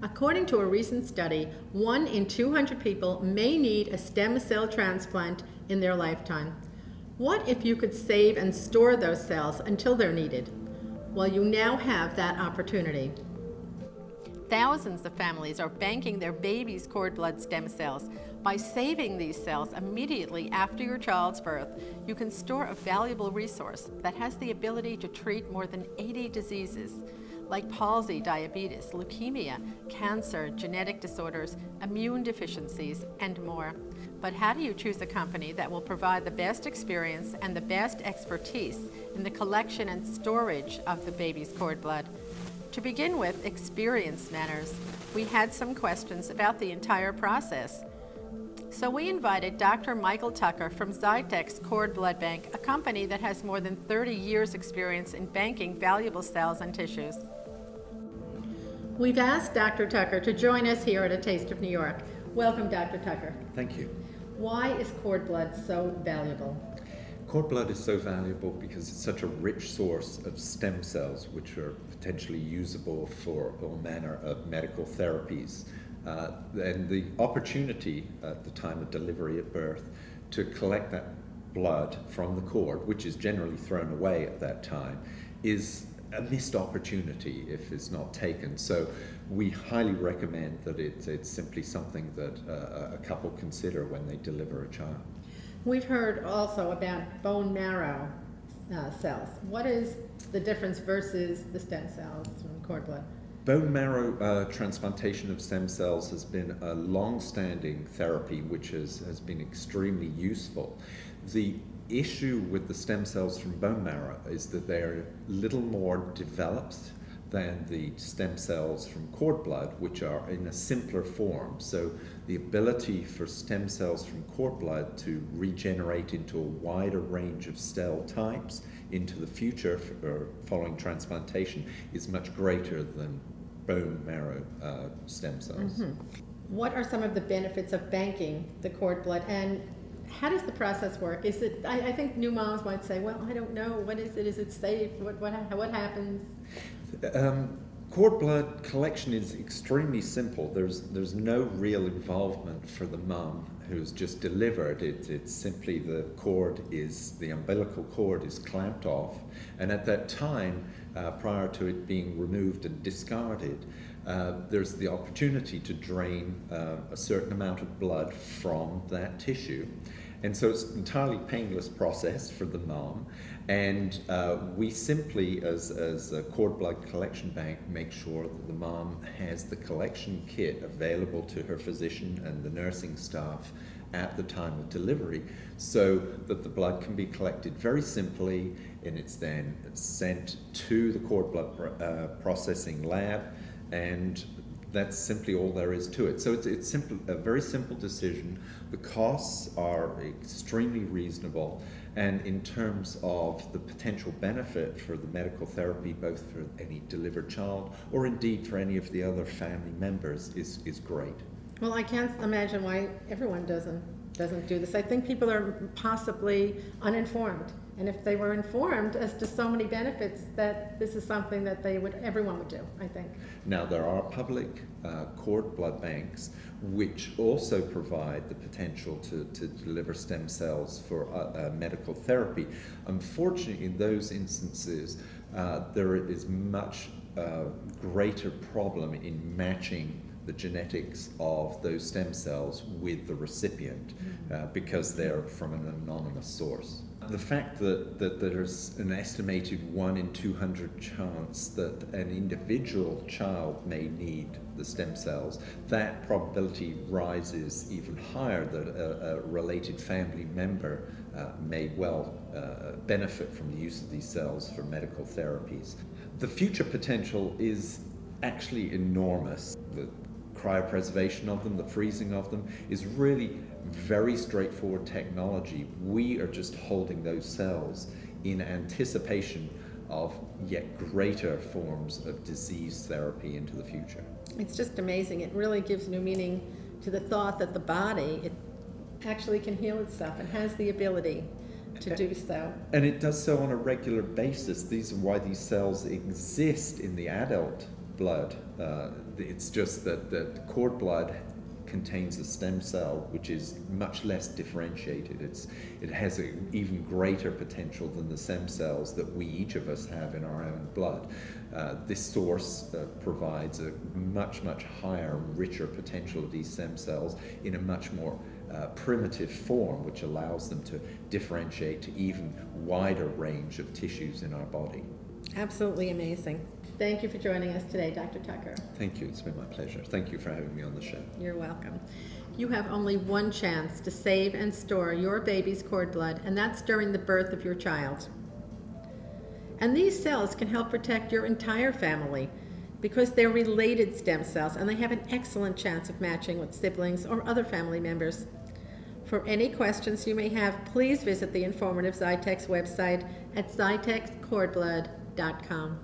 According to a recent study, 1 in 200 people may need a stem cell transplant in their lifetime. What if you could save and store those cells until they're needed? Well, you now have that opportunity. Thousands of families are banking their baby's cord blood stem cells. By saving these cells immediately after your child's birth, you can store a valuable resource that has the ability to treat more than 80 diseases, like palsy, diabetes, leukemia, cancer, genetic disorders, immune deficiencies, and more. But how do you choose a company that will provide the best experience and the best expertise in the collection and storage of the baby's cord blood? To begin with, experience matters. We had some questions about the entire process. So we invited Dr. Michael Tucker from Xytex Cord Blood Bank, a company that has more than 30 years experience in banking valuable cells and tissues. We've asked Dr. Tucker to join us here at A Taste of New York. Welcome, Dr. Tucker. Thank you. Why is cord blood so valuable? Cord blood is so valuable because it's such a rich source of stem cells, which are potentially usable for all manner of medical therapies. And the opportunity at the time of delivery at birth to collect that blood from the cord, which is generally thrown away at that time, is a missed opportunity if it's not taken. So we highly recommend that it's simply something that a couple consider when they deliver a child. We've heard also about bone marrow cells. What is the difference versus the stem cells from cord blood? Bone marrow transplantation of stem cells has been a long-standing therapy which has been extremely useful. The issue with the stem cells from bone marrow is that they're little more developed than the stem cells from cord blood, which are in a simpler form. So the ability for stem cells from cord blood to regenerate into a wider range of cell types into the future following transplantation is much greater than bone marrow stem cells. Mm-hmm. What are some of the benefits of banking the cord blood, and how does the process work? Is it? I think new moms might say, "Well, I don't know. What is it? Is it safe? What happens?" Cord blood collection is extremely simple. There's no real involvement for the mum who's just delivered. It's simply the umbilical cord is clamped off, and at that time, prior to it being removed and discarded, there's the opportunity to drain a certain amount of blood from that tissue. And so it's an entirely painless process for the mom, and we simply, as a cord blood collection bank, make sure that the mom has the collection kit available to her physician and the nursing staff at the time of delivery, so that the blood can be collected very simply, and it's then sent to the cord blood processing lab, and that's simply all there is to it. So it's simple, a very simple decision. The costs are extremely reasonable, and in terms of the potential benefit for the medical therapy, both for any delivered child or indeed for any of the other family members, is great. Well, I can't imagine why everyone doesn't do this. I think people are possibly uninformed, and if they were informed as to so many benefits, that this is something that everyone would do, I think. Now, there are public cord blood banks which also provide the potential to deliver stem cells for medical therapy. Unfortunately, in those instances, there is much greater problem in matching the genetics of those stem cells with the recipient because they're from an anonymous source. The fact that there's an estimated 1 in 200 chance that an individual child may need the stem cells, that probability rises even higher that a related family member may well benefit from the use of these cells for medical therapies. The future potential is actually enormous. The cryopreservation of them, the freezing of them, is really very straightforward technology. We are just holding those cells in anticipation of yet greater forms of disease therapy into the future. It's just amazing. It really gives new meaning to the thought that the body, it actually can heal itself and has the ability to do so. And it does so on a regular basis. These are why these cells exist in the adult blood. It's just that cord blood contains a stem cell which is much less differentiated. It has an even greater potential than the stem cells that we each of us have in our own blood. This source provides a much higher, richer potential of these stem cells in a much more primitive form, which allows them to differentiate to even wider range of tissues in our body. Absolutely amazing. Thank you for joining us today, Dr. Tucker. Thank you. It's been my pleasure. Thank you for having me on the show. You're welcome. You have only one chance to save and store your baby's cord blood, and that's during the birth of your child. And these cells can help protect your entire family because they're related stem cells and they have an excellent chance of matching with siblings or other family members. For any questions you may have, please visit the informative Xytex website at xytexcordblood.com.